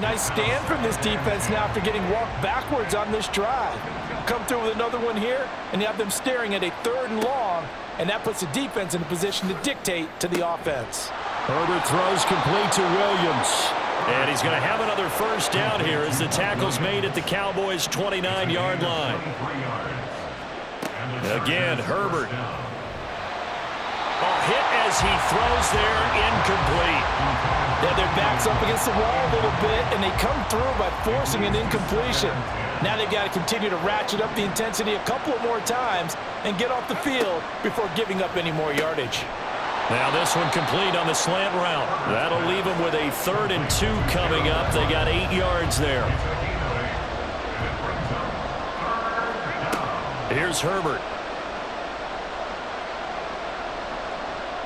Nice stand from this defense now after getting walked backwards on this drive. Come through with another one here, and you have them staring at a 3rd and long, and that puts the defense in a position to dictate to the offense. Herbert throws complete to Williams. And he's going to have another first down here as the tackle's made at the Cowboys' 29-yard line. Again, Herbert. Hit as he throws there, incomplete. Yeah, their back's up against the wall a little bit, and they come through by forcing an incompletion. Now they've got to continue to ratchet up the intensity a couple of more times and get off the field before giving up any more yardage. Now this one complete on the slant route. That'll leave them with a 3rd and 2 coming up. They got 8 yards there. Here's Herbert.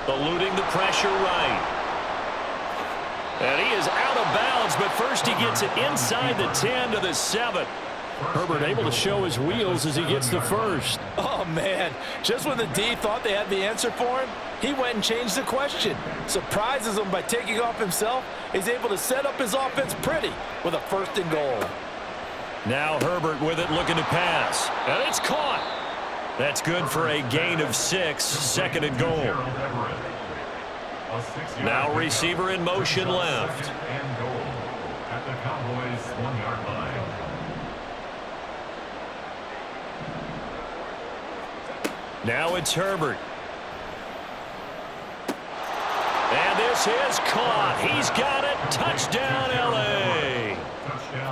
Eluding the pressure right. And he is out of bounds, but first he gets it inside the 10 to the 7. Herbert able to show his wheels as he gets the first. Oh, man. Just when the D thought they had the answer for him, he went and changed the question. Surprises him by taking off himself. He's able to set up his offense pretty with a 1st and goal. Now Herbert with it, looking to pass. And it's caught. That's good for a gain of 6, 2nd and goal. Now receiver in motion left. At the Cowboys' 1-yard line. Now it's Herbert. And this is caught. He's got it. Touchdown, L.A.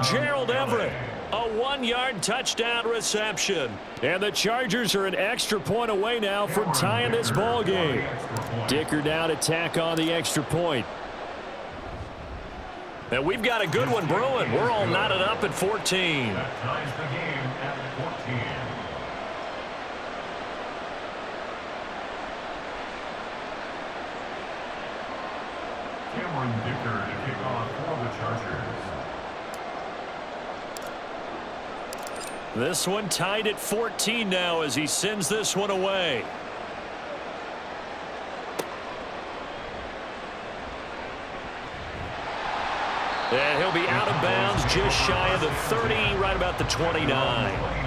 Gerald Everett, a 1-yard touchdown reception. And the Chargers are an extra point away now from tying this ball game. Dicker down to tack on the extra point. And we've got a good one brewing. We're all knotted up at 14. That ties the game at 14. Cameron Dicker to kick off for the Chargers. This one tied at 14 now as he sends this one away. And he'll be out of bounds just shy of the 30, right about the 29.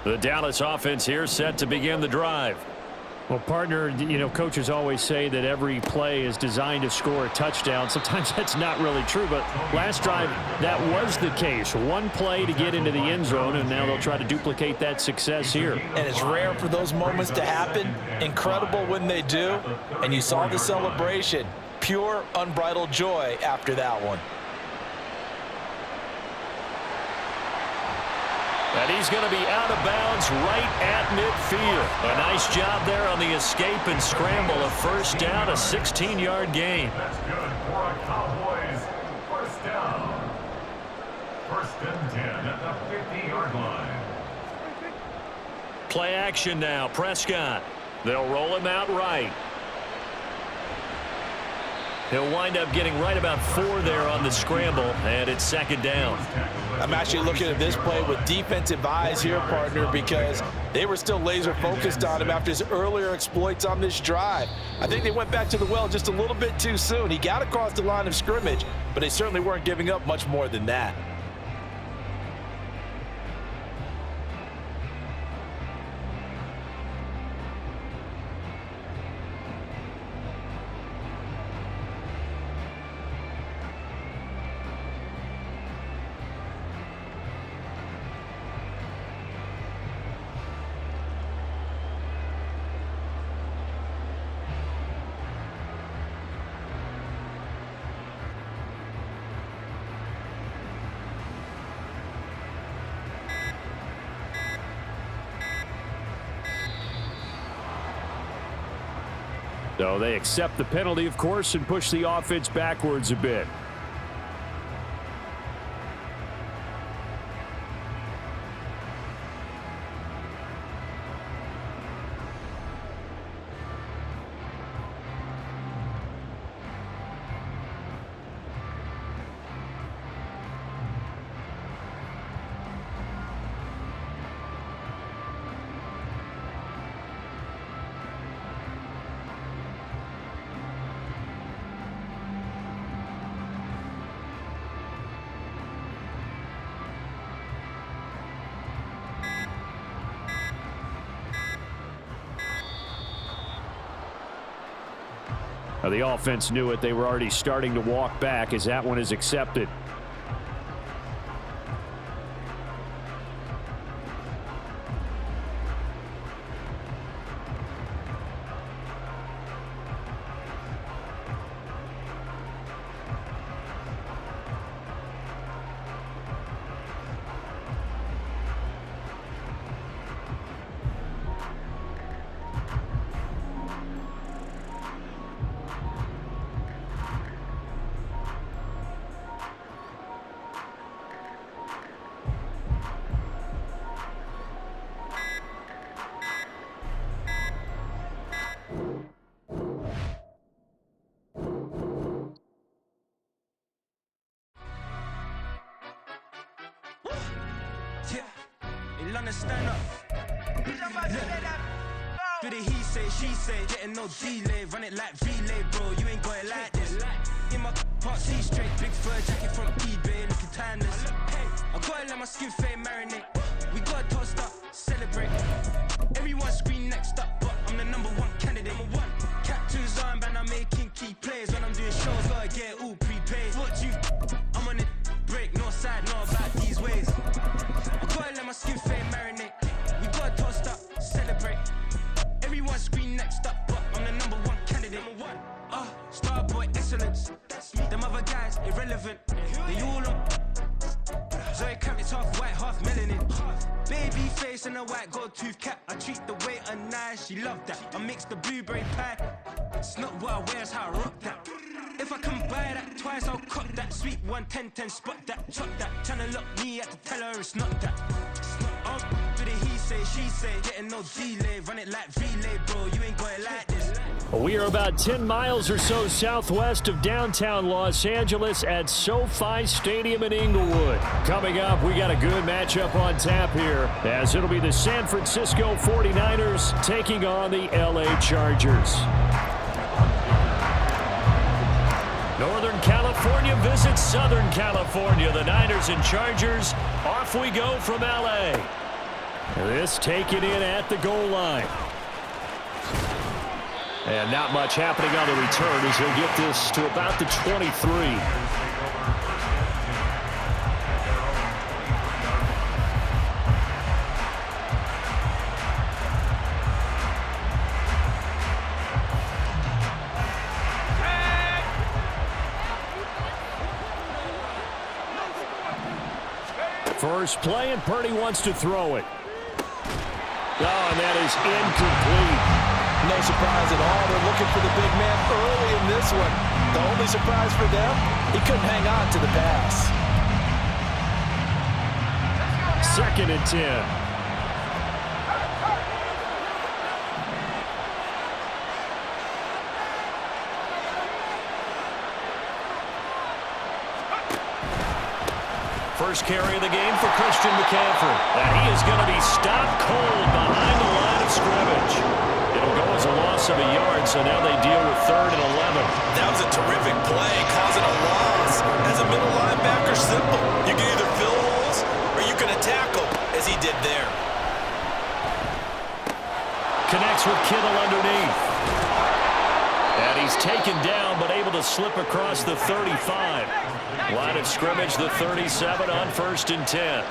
The Dallas offense here set to begin the drive. Well, partner, you know, coaches always say that every play is designed to score a touchdown. Sometimes that's not really true, but last drive, that was the case. One play to get into the end zone, and now they'll try to duplicate that success here. And it's rare for those moments to happen. Incredible when they do. And you saw the celebration. Pure, unbridled joy after that one. And he's going to be out of bounds right at midfield. A nice job there on the escape and scramble. A first down, a 16-yard gain. That's good for a Cowboys first down. 1st and 10 at the 50-yard line. Play action now. Prescott. They'll roll him out right. He'll wind up getting right about 4 there on the scramble, and it's 2nd down. I'm actually looking at this play with defensive eyes here, partner, because they were still laser focused on him after his earlier exploits on this drive. I think they went back to the well just a little bit too soon. He got across the line of scrimmage, but they certainly weren't giving up much more than that. So they accept the penalty, of course, and push the offense backwards a bit. Now, the offense knew it. They were already starting to walk back as that one is accepted. Stand up. Do the he say, she say, getting no delay, run it like relay, bro. You ain't got it like this. In my part C straight, big fur jacket from eBay, looking timeless. I gotta let my skin fade marinate. We gotta toast up, celebrate. Everyone scream next up, but I'm the #1 candidate. Captures on, man, I'm making key plays. When I'm doing shows, gotta get all prepaid. What you? I'm on it, break, no side, no about these ways. I gotta let my skin fade marinate. We gotta toast up, celebrate. Everyone scream next up, but I'm the #1 candidate. Starboy excellence. Them other guys irrelevant. They all on. Zoe Camp is half white, half melanin. Baby face and a white gold tooth cap. I treat the waiter nice, she love that. I mix the blueberry pie. It's not what I wear, it's how I rock that. If I can buy that twice, I'll cut that. Sweet 110, spot that, chop that. Tryna lock me at the tell her it's not that. Do the he say, she say, getting no delay. Run it like relay, bro. You ain't got it like this. We are about 10 miles or so southwest of downtown Los Angeles at SoFi Stadium in Inglewood. Coming up, we got a good matchup on tap here, as it'll be the San Francisco 49ers taking on the LA Chargers. Northern California visits Southern California. The Niners and Chargers, off we go from LA. This taken in at the goal line. And not much happening on the return as he'll get this to about the 23. First play, and Purdy wants to throw it. Oh, and that is incomplete. No surprise at all. They're looking for the big man early in this one. The only surprise for them, he couldn't hang on to the pass. 2nd and 10. First carry of the game for Christian McCaffrey. And he is going to be stopped cold behind the line of scrimmage. It'll go as a loss of a yard, so now they deal with 3rd and 11. That was a terrific play, causing a loss. As a middle linebacker, simple. You can either fill holes or you can attack them, as he did there. Connects with Kittle underneath. And he's taken down, but able to slip across the 35. Line of scrimmage, the 37 on 1st and 10.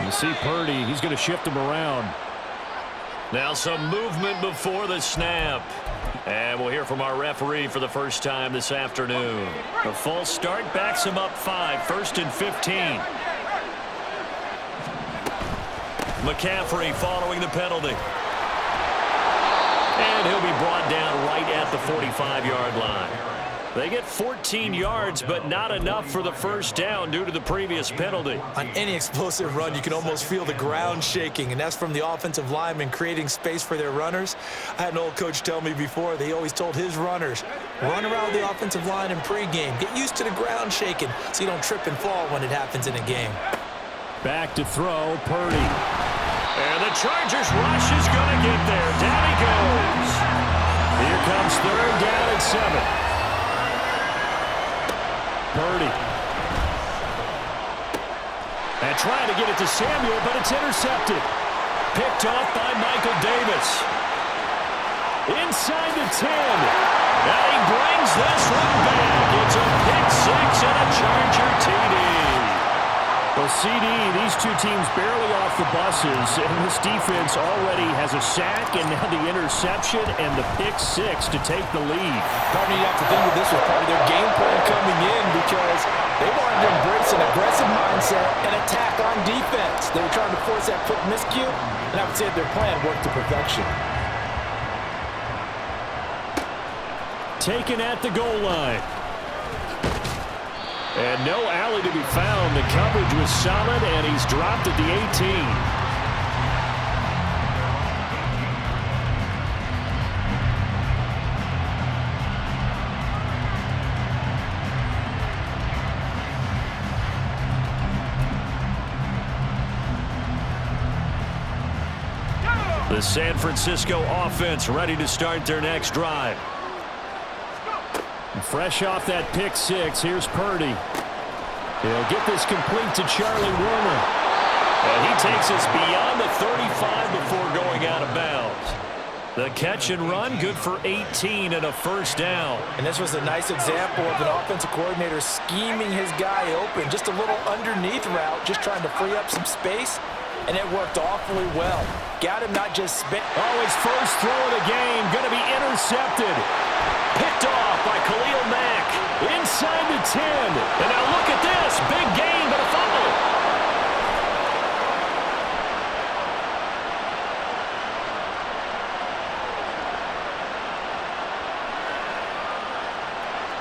You see Purdy, he's going to shift him around. Now some movement before the snap. And we'll hear from our referee for the first time this afternoon. A false start backs him up 5, 1st and 15. McCaffrey following the penalty. And he'll be brought down right at the 45-yard line. They get 14 yards, but not enough for the first down due to the previous penalty. On any explosive run, you can almost feel the ground shaking, and that's from the offensive linemen creating space for their runners. I had an old coach tell me before, they always told his runners, run around the offensive line in pregame. Get used to the ground shaking so you don't trip and fall when it happens in a game. Back to throw, Purdy. And the Chargers rush is going to get there. Down he goes. Here comes 3rd down and 7. Purdy. trying to get it to Samuel, but it's intercepted. Picked off by Michael Davis. Inside the 10. And he brings this one back. It's a pick six and a Charger TD. Well, CD, these two teams barely off the buses, and this defense already has a sack and now the interception and the pick six to take the lead. Partner, you have to think that this was part of their game plan coming in because they wanted to embrace an aggressive mindset and attack on defense. They were trying to force that quick miscue, and I would say their plan worked to perfection. Taken at the goal line. And no alley to be found. The coverage was solid, and he's dropped at the 18. The San Francisco offense ready to start their next drive. Fresh off that pick six, here's Purdy. He'll get this complete to Charlie Warner. And he takes us beyond the 35 before going out of bounds. The catch and run, good for 18 and a first down. And this was a nice example of an offensive coordinator scheming his guy open. Just a little underneath route, just trying to free up some space, and it worked awfully well. Got him not just spin. Oh, his first throw of the game, going to be intercepted. Picked off by Khalil Mack. Inside the 10. And now look at this. Big gain, but a fumble.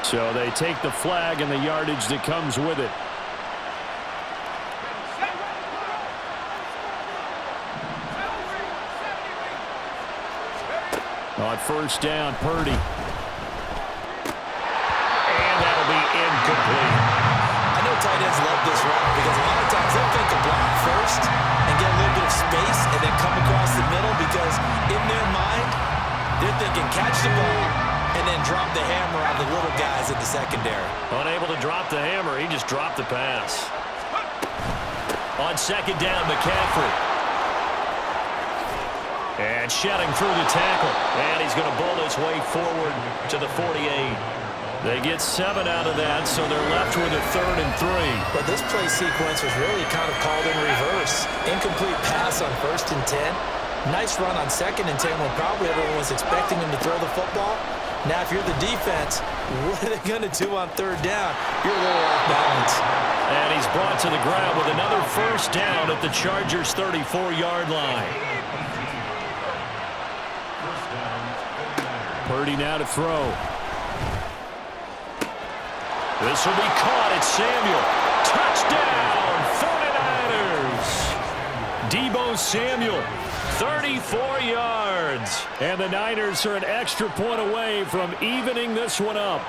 So they take the flag and the yardage that comes with it. On first down, Purdy. Incomplete. I know tight ends love this route because a lot of times they'll think a block first and get a little bit of space and then come across the middle because in their mind, they're thinking catch the ball and then drop the hammer on the little guys in the secondary. Unable to drop the hammer, he just dropped the pass. On second down, McCaffrey. And shedding through the tackle. And he's going to bowl his way forward to the 48. They get 7 out of that, so they're left with a 3rd and 3. But this play sequence was really kind of called in reverse. Incomplete pass on 1st and 10. Nice run on 2nd and 10 when probably everyone was expecting him to throw the football. Now, if you're the defense, what are they going to do on 3rd down? You're a little off balance. And he's brought to the ground with another first down at the Chargers' 34-yard line. Purdy now to throw. This will be caught at Samuel. Touchdown, 49ers. Deebo Samuel, 34 yards. And the Niners are an extra point away from evening this one up.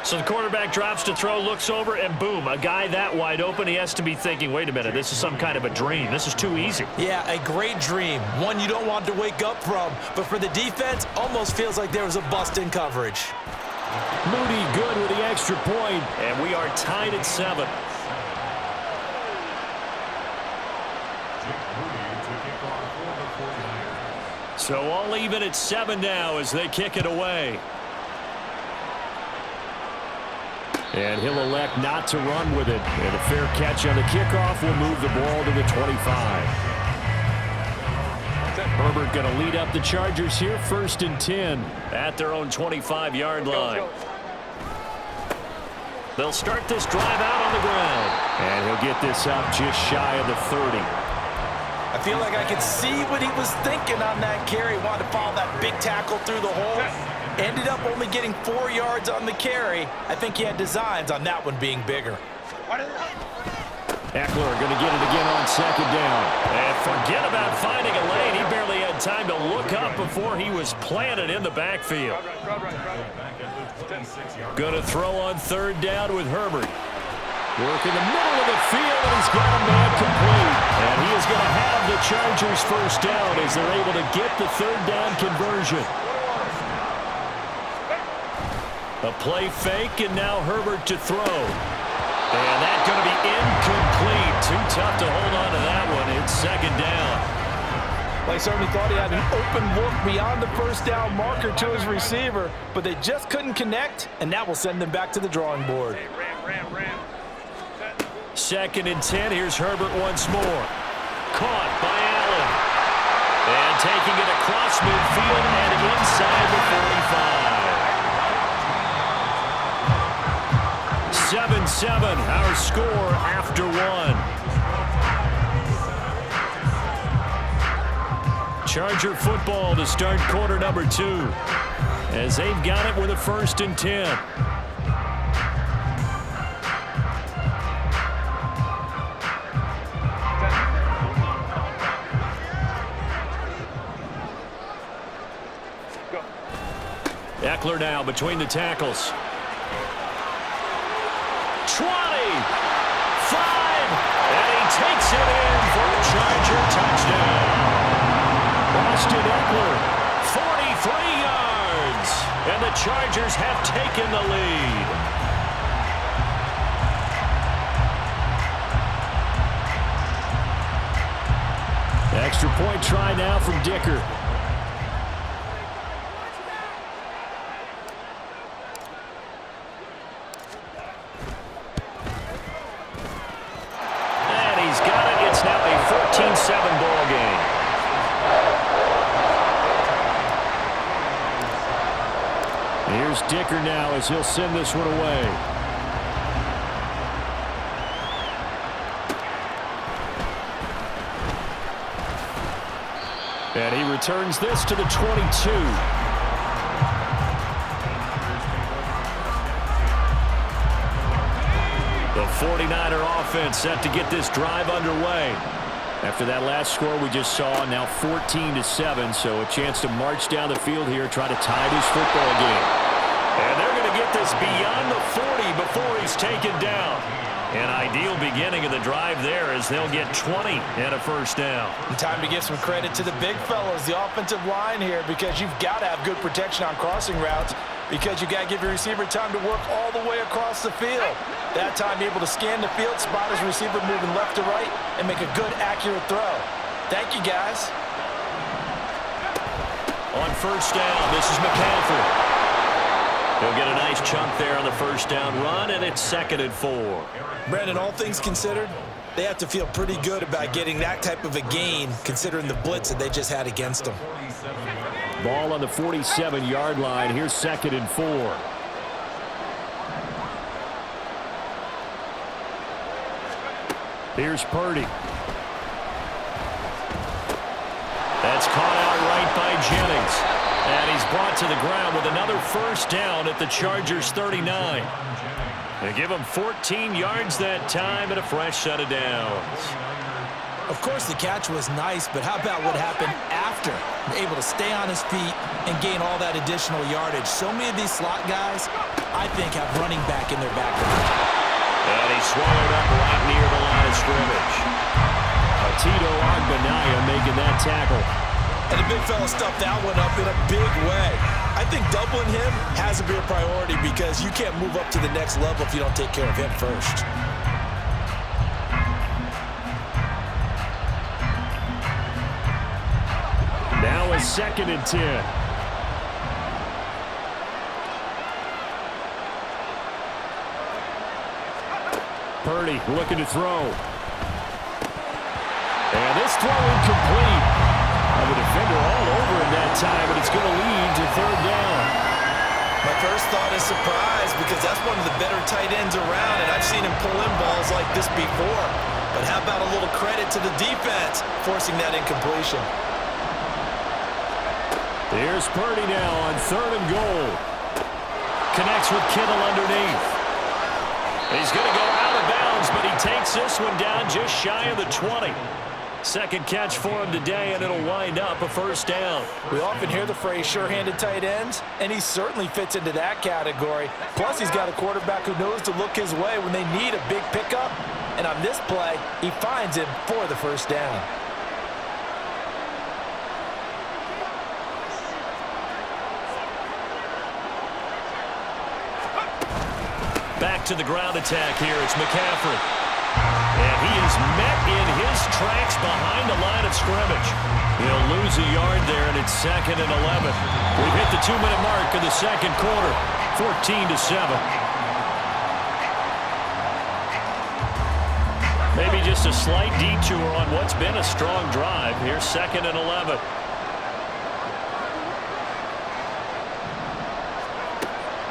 So the quarterback drops to throw, looks over, and boom, a guy that wide open, he has to be thinking, wait a minute, this is some kind of a dream. This is too easy. Yeah, a great dream. One you don't want to wake up from. But for the defense, almost feels like there was a bust in coverage. Moody good with the extra point. And we are tied at 7. So all even at 7 now as they kick it away. And he'll elect not to run with it. And a fair catch on the kickoff will move the ball to the 25. Herbert going to lead up the Chargers here, 1st and 10. At their own 25-yard line. They'll start this drive out on the ground. And he'll get this up just shy of the 30. I feel like I could see what he was thinking on that carry. Wanted to follow that big tackle through the hole. Ended up only getting 4 yards on the carry. I think he had designs on that one being bigger. Eckler going to get it again on 2nd down. And forget about finding a lane. He barely had time to look up before he was planted in the backfield. Going to throw on 3rd down with Herbert. Work in the middle of the field, and he's got a man complete. And he is going to have the Chargers first down as they're able to get the 3rd down conversion. A play fake, and now Herbert to throw. And that's going to be incomplete. Too tough to hold on to that one. It's second down. Well, he certainly thought he had an open look beyond the first down marker to his receiver, but they just couldn't connect, and that will send them back to the drawing board. Second and 10. Here's Herbert once more. Caught by Allen. And taking it across midfield and inside the 45. 7-7, our score after one. Charger football to start quarter number 2, as they've got it with a 1st and 10. Eckler now between the tackles. 20, 5, and he takes it in for a Charger touchdown. Austin Eckler, 43 yards, and the Chargers have taken the lead. Extra point try now from Dicker. And he's got it. It's now a 14-7 ball game. Here's Dicker now as he'll send this one away. And he returns this to the 22. The 49er offense set to get this drive underway. After that last score we just saw, now 14-7, so a chance to march down the field here, try to tie this football game. And they're going to get this beyond the 40 before he's taken down. An ideal beginning of the drive there as they'll get 20 and a first down. And time to give some credit to the big fellows, the offensive line here, because you've got to have good protection on crossing routes, because you got to give your receiver time to work all the way across the field. That time able to scan the field, spot his receiver moving left to right, and make a good, accurate throw. Thank you, guys. On first down, this is McCaffrey. He'll get a nice chunk there on the first down run, and it's 2nd and 4. Brandon, all things considered, they have to feel pretty good about getting that type of a gain, considering the blitz that they just had against them. Ball on the 47-yard line. Here's 2nd and 4. Here's Purdy. That's caught out right by Jennings. And he's brought to the ground with another first down at the Chargers' 39. They give him 14 yards that time and a fresh set of downs. Of course, the catch was nice, but how about what happened after? Able to stay on his feet and gain all that additional yardage. So many of these slot guys, I think, have running back in their background. And he swallowed up right near the line of scrimmage. Tito Agbanaya making that tackle. And the big fella stuffed that one up in a big way. I think doubling him has to be a priority because you can't move up to the next level if you don't take care of him first. Now it's 2nd and 10. Purdy looking to throw. And this throw incomplete. The defender all over him that time, but it's going to lead to 3rd down. My first thought is surprise because that's one of the better tight ends around, and I've seen him pull in balls like this before. But how about a little credit to the defense forcing that incompletion? Here's Purdy now on 3rd and goal. Connects with Kittle underneath. He's going to go out of bounds, but he takes this one down just shy of the 20. Second catch for him today, and it'll wind up a first down. We often hear the phrase sure-handed tight ends, and he certainly fits into that category. Plus, he's got a quarterback who knows to look his way when they need a big pickup. And on this play, he finds him for the first down. Back to the ground attack here. It's McCaffrey. And he is met in his tracks behind the line of scrimmage. He'll lose a yard there, and it's 2nd and 11. We've hit the 2-minute mark of the second quarter, 14-7. Maybe just a slight detour on what's been a strong drive. Here's 2nd and 11.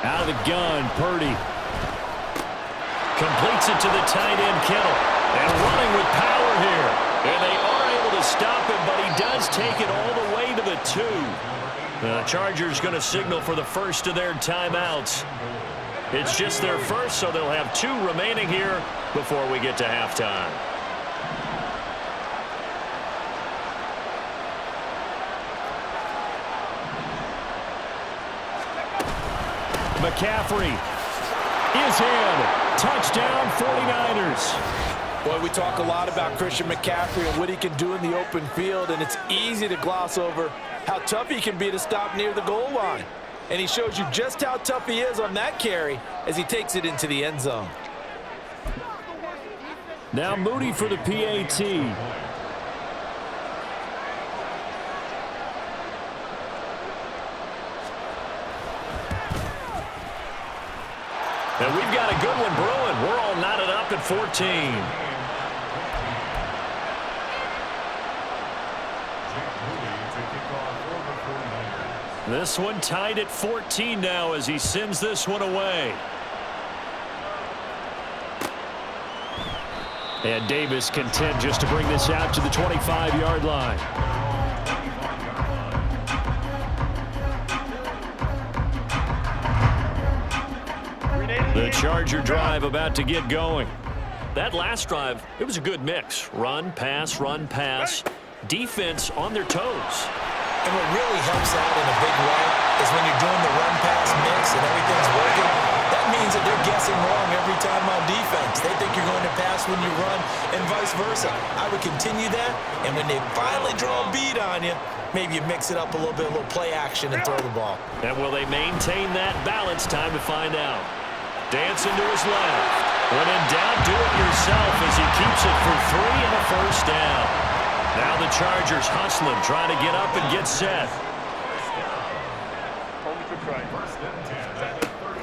Out of the gun, Purdy. Completes it to the tight end, Kittle. And running with power here. And they are able to stop him, but he does take it all the way to the 2. The Chargers going to signal for the first of their timeouts. It's just their first, so they'll have 2 remaining here before we get to halftime. McCaffrey is in. Touchdown, 49ers. Boy, we talk a lot about Christian McCaffrey and what he can do in the open field, and it's easy to gloss over how tough he can be to stop near the goal line. And he shows you just how tough he is on that carry as he takes it into the end zone. Now Moody for the PAT. And we've got a good one brewing. We're all knotted up at 14. This one tied at 14 now as he sends this one away. And Davis content just to bring this out to the 25-yard line. The Charger drive about to get going. That last drive, it was a good mix. Run, pass, defense on their toes. And what really helps out in a big way is when you're doing the run-pass mix and everything's working, that means that they're guessing wrong every time on defense. They think you're going to pass when you run and vice versa. I would continue that, and when they finally draw a bead on you, maybe you mix it up a little bit, a little play action and throw the ball. And will they maintain that balance? Time to find out. Dancing to his left. When in doubt, do it yourself as he keeps it for 3 and a first down. Now the Chargers hustling, trying to get up and get set.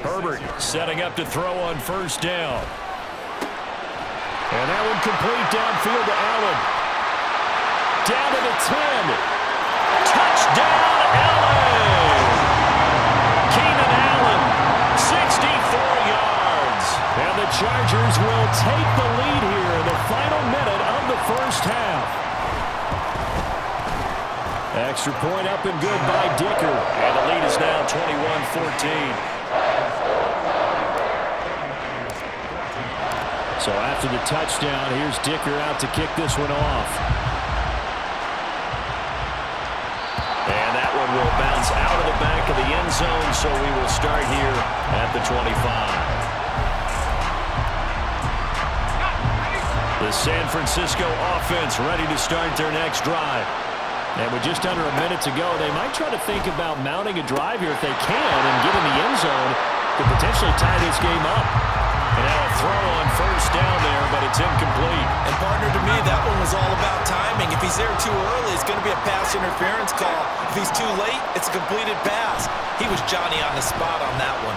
Herbert setting up to throw on first down. And that one complete downfield to Allen. Down to the 10. Touchdown, Allen! Keenan Allen, 64 yards. And the Chargers will take the lead here in the final minute of the first half. Extra point up and good by Dicker. And the lead is now 21-14. So after the touchdown, here's Dicker out to kick this one off. And that one will bounce out of the back of the end zone, so we will start here at the 25. The San Francisco offense ready to start their next drive. And with just under a minute to go, they might try to think about mounting a drive here if they can and get in the end zone to potentially tie this game up. And now a throw on first down there, but it's incomplete. And partner, to me, that one was all about timing. If he's there too early, it's going to be a pass interference call. If he's too late, it's a completed pass. He was Johnny on the spot on that one.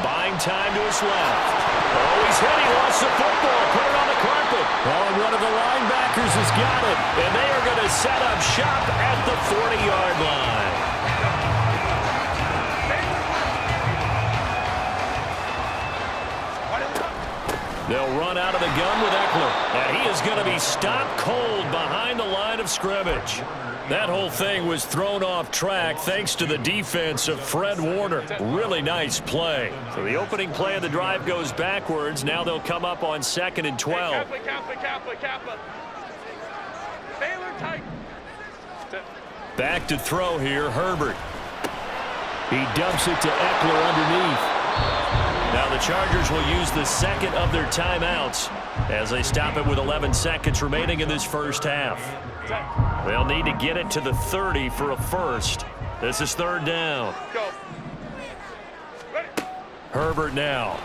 Buying time to his left. Oh, he's hit. He lost the football. Put it on the carpet. Oh, and one of the linebackers has got it. And they are going to set up shop at the 40-yard line. They'll run out of the gun with Eckler. And he is going to be stopped cold behind the line of scrimmage. That whole thing was thrown off track thanks to the defense of Fred Warner. Really nice play. So the opening play of the drive goes backwards. Now they'll come up on 2nd and 12. Back to throw here, Herbert. He dumps it to Eckler underneath. Now the Chargers will use the second of their timeouts as they stop it with 11 seconds remaining in this first half. They'll need to get it to the 30 for a first. This is 3rd down. Herbert now.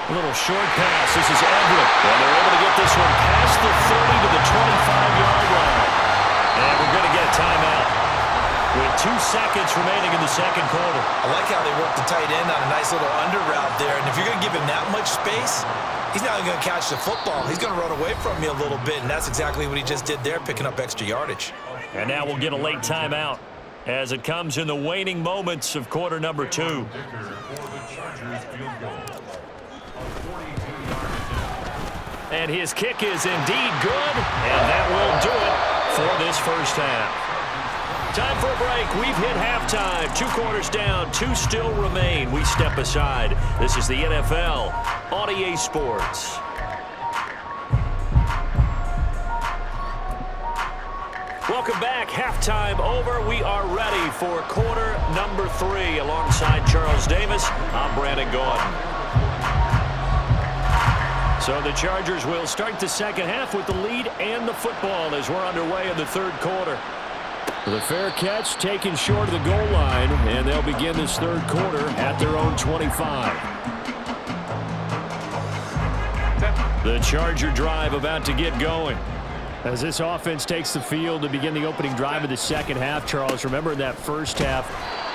A little short pass. This is Everett. And they're able to get this one past the 30 to the 25-yard line. And we're going to get a timeout with 2 seconds remaining in the second quarter. I like how they work the tight end on a nice little under route there. And if you're going to give him that much space, he's not going to catch the football. He's going to run away from you a little bit, and that's exactly what he just did there, picking up extra yardage. And now we'll get a late timeout as it comes in the waning moments of quarter number 2. And his kick is indeed good, and that will do it for this first half. Time for a break. We've hit halftime. 2 quarters down, 2 still remain. We step aside. This is the NFL on EA Sports. Welcome back. Halftime over. We are ready for quarter number 3. Alongside Charles Davis, I'm Brandon Gordon. So the Chargers will start the second half with the lead and the football as we're underway in the third quarter. The fair catch taken short of the goal line, and they'll begin this third quarter at their own 25. The Charger drive about to get going. As this offense takes the field to begin the opening drive of the second half, Charles, remember in that first half,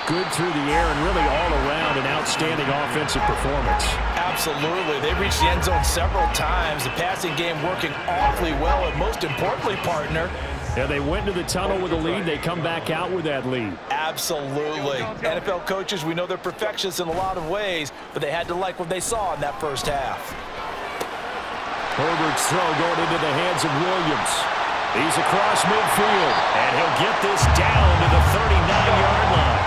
good through the air and really all around an outstanding offensive performance. Absolutely. They reached the end zone several times. The passing game working awfully well, and most importantly, partner, yeah, they went to the tunnel with a lead. They come back out with that lead. Absolutely. NFL coaches, we know they're perfectionists in a lot of ways, but they had to like what they saw in that first half. Herbert's throw going into the hands of Williams. He's across midfield, and he'll get this down to the 39-yard line.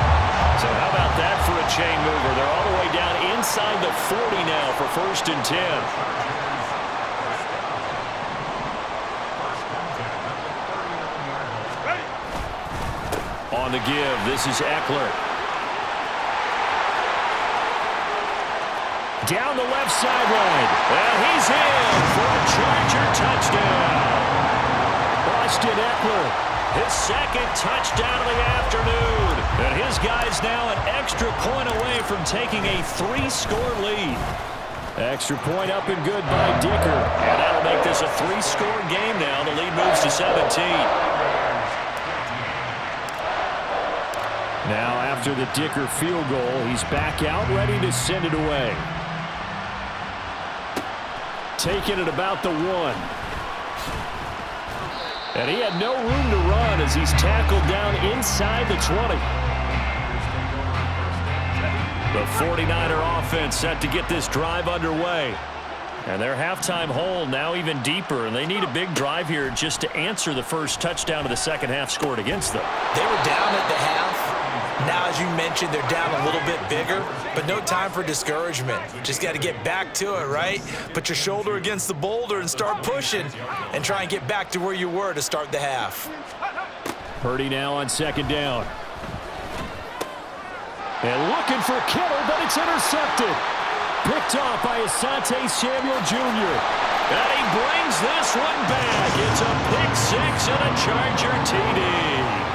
So how about that for a chain mover? They're all the way down inside the 40 now for 1st and 10. On the give, this is Eckler. Down the left sideline. And he's in for a Charger touchdown. Austin Eckler. His second touchdown of the afternoon. And his guys now an extra point away from taking a 3-score lead. Extra point up and good by Dicker. And that'll make this a 3-score game now. The lead moves to 17. Now after the Dicker field goal, he's back out ready to send it away. Taking it about the 1. And he had no room to run as he's tackled down inside the 20. The 49er offense set to get this drive underway. And their halftime hole now even deeper, and they need a big drive here just to answer the first touchdown of the second half scored against them. They were down at the half. Now, as you mentioned, they're down a little bit bigger, but no time for discouragement. Just got to get back to it, right? Put your shoulder against the boulder and start pushing and try and get back to where you were to start the half. Purdy now on second down. And looking for Kittle, but it's intercepted. Picked off by Asante Samuel Jr. And he brings this one back. It's a pick 6 and a Charger TD.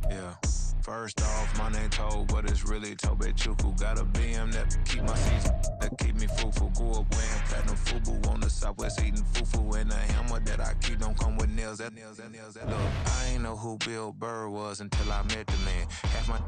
Yeah. First off, my name Toad, but it's really Tobe Chuku. Got a BM that keep my season, that keep me fruitful. Grew up wearing platinum FUBU on the Southwest eating fufu. And the hammer that I keep don't come with nails. Look, I ain't know who Bill Burr was until I met the man. Half my